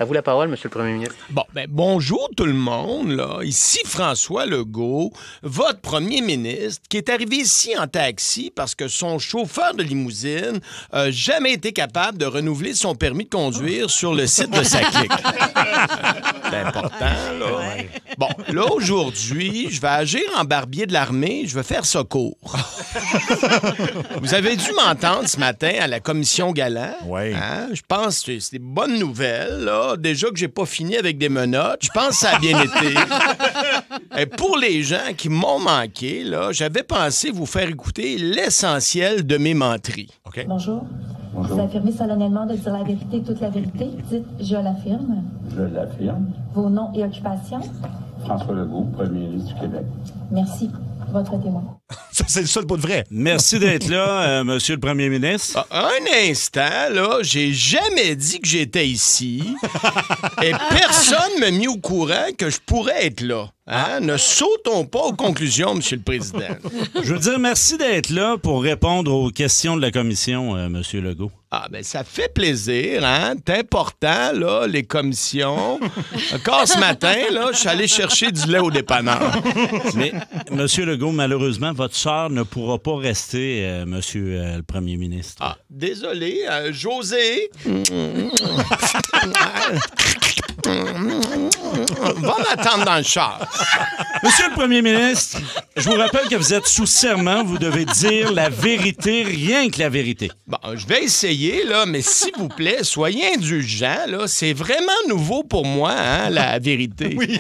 À vous la parole, Monsieur le Premier ministre. Bon, bonjour tout le monde, là. Ici François Legault, votre premier ministre, qui est arrivé ici en taxi parce que son chauffeur de limousine n'a jamais été capable de renouveler son permis de conduire sur le site de Saclic. C'est important, là. Ouais. Bon, là, aujourd'hui, je vais agir en barbier de l'armée, je vais faire secours. Vous avez dû m'entendre ce matin à la commission Galant. Oui. Hein? Je pense que c'est des bonnes nouvelles, là. Déjà que j'ai pas fini avec des menottes, je pense que ça a bien été. Et pour les gens qui m'ont manqué, là, j'avais pensé vous faire écouter l'essentiel de mes menteries. OK. Bonjour. Vous affirmez solennellement de dire la vérité, toute la vérité. Dites « je l'affirme ». Je l'affirme. Vos noms et occupations. François Legault, Premier ministre du Québec. Merci. Votre témoin. Ça, c'est le seul bout de vrai. Merci d'être là, Monsieur le Premier ministre. Un instant, là, j'ai jamais dit que j'étais ici et personne m'a mis au courant que je pourrais être là. Hein? Ne sautons pas aux conclusions, Monsieur le Président. Je veux dire merci d'être là pour répondre aux questions de la commission, Monsieur Legault. Ah, ça fait plaisir, hein? C'est important, là, les commissions. Encore ce matin, là, je suis allé chercher du lait au dépanneur. Mais, Monsieur Legault, malheureusement, votre sœur ne pourra pas rester, Monsieur le Premier ministre. Ah, désolé, José. Va m'attendre dans le char. Monsieur le Premier ministre, je vous rappelle que vous êtes sous serment. Vous devez dire la vérité, rien que la vérité. Bon, je vais essayer, là, mais s'il vous plaît, soyez indulgents, là. C'est vraiment nouveau pour moi, hein, la vérité. Oui.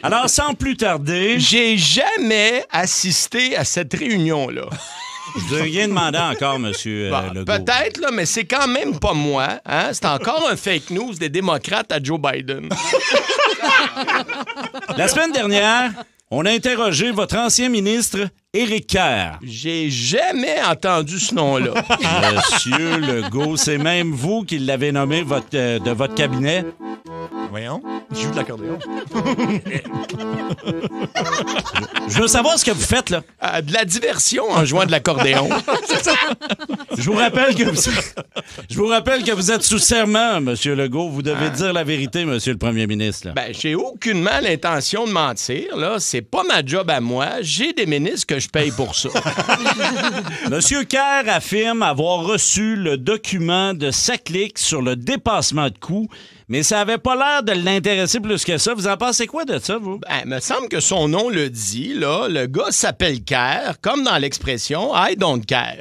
Alors, sans plus tarder... J'ai jamais assisté à cette réunion-là. Je vous ai rien demandé encore, Monsieur Legault. Peut-être, là, mais c'est quand même pas moi. Hein? C'est encore un fake news des démocrates à Joe Biden. La semaine dernière, on a interrogé votre ancien ministre, Éric Kerr. J'ai jamais entendu ce nom-là. Monsieur Legault, c'est même vous qui l'avez nommé de votre cabinet. Voyons, il joue de l'accordéon. Je veux savoir ce que vous faites, là. De la diversion en jouant de l'accordéon. Je vous rappelle que vous êtes sous serment, Monsieur Legault. Vous devez dire la vérité, Monsieur le Premier ministre. Là. J'ai aucunement l'intention de mentir, là. C'est pas ma job à moi. J'ai des ministres que je paye pour ça. Monsieur Kerr affirme avoir reçu le document de Saclic sur le dépassement de coûts, mais ça avait pas l'air de l'intéresser plus que ça. Vous en pensez quoi de ça, vous? Il me semble que son nom le dit, là. Le gars s'appelle Kerr, comme dans l'expression « I don't care ».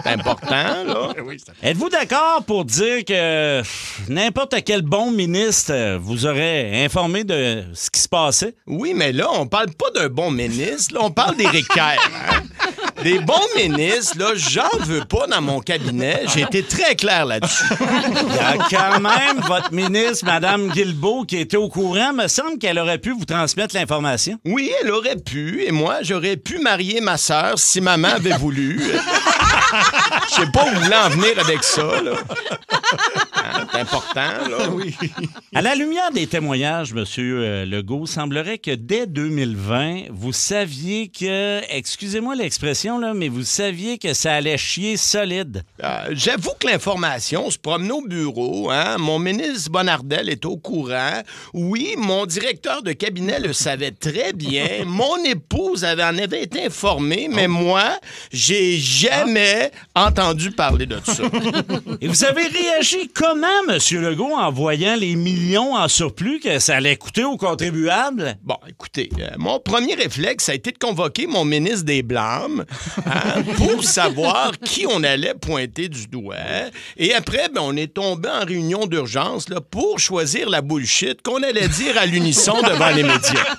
C'est important, là. Oui, Êtes-vous d'accord pour dire que n'importe quel bon ministre vous aurait informé de ce qui se passait? Oui, mais là, on parle pas d'un bon ministre, là, on parle d'Éric Kerr. Hein? Des bons ministres, là, j'en veux pas dans mon cabinet. J'ai été très clair là-dessus. Il y a quand même votre ministre, Mme Guilbeault, qui était au courant. Me semble qu'elle aurait pu vous transmettre l'information. Oui, elle aurait pu. Et moi, j'aurais pu marier ma sœur si maman avait voulu. Je sais pas où vous voulez en venir avec ça, là. C'est important, là. Oui. À la lumière des témoignages, M. Legault, semblerait que dès 2020, vous saviez que, excusez-moi l'expression, là, mais vous saviez que ça allait chier solide. J'avoue que l'information se promenait au bureau. Hein? Mon ministre Bonnardel est au courant. Oui, mon directeur de cabinet le savait très bien. Mon épouse en avait été informée, mais moi, j'ai jamais entendu parler de ça. Et vous avez réagi comment, M. Legault, en voyant les millions en surplus que ça allait coûter aux contribuables? Bon, écoutez, mon premier réflexe, ça a été de convoquer mon ministre des Blâmes pour savoir qui on allait pointer du doigt. Et après, on est tombé en réunion d'urgence là, pour choisir la bullshit qu'on allait dire à l'unisson devant les médias.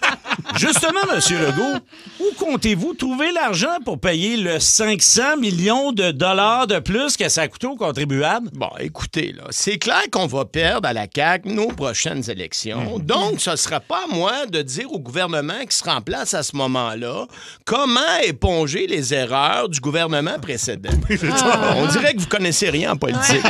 Justement, M. Legault, où comptez-vous trouver l'argent pour payer le 500 millions de dollars de plus que ça a coûté aux contribuables? Bon, écoutez, là, c'est clair qu'on va perdre à la CAQ nos prochaines élections. Donc, ce ne sera pas à moi de dire au gouvernement qui sera en place à ce moment-là comment éponger les erreurs du gouvernement précédent. On dirait que vous connaissez rien en politique.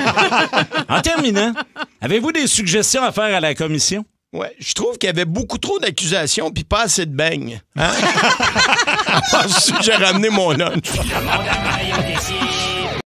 En terminant, avez-vous des suggestions à faire à la commission? Ouais, je trouve qu'il y avait beaucoup trop d'accusations puis pas assez de beignes. Hein? À part ça, j'ai ramené mon lunch.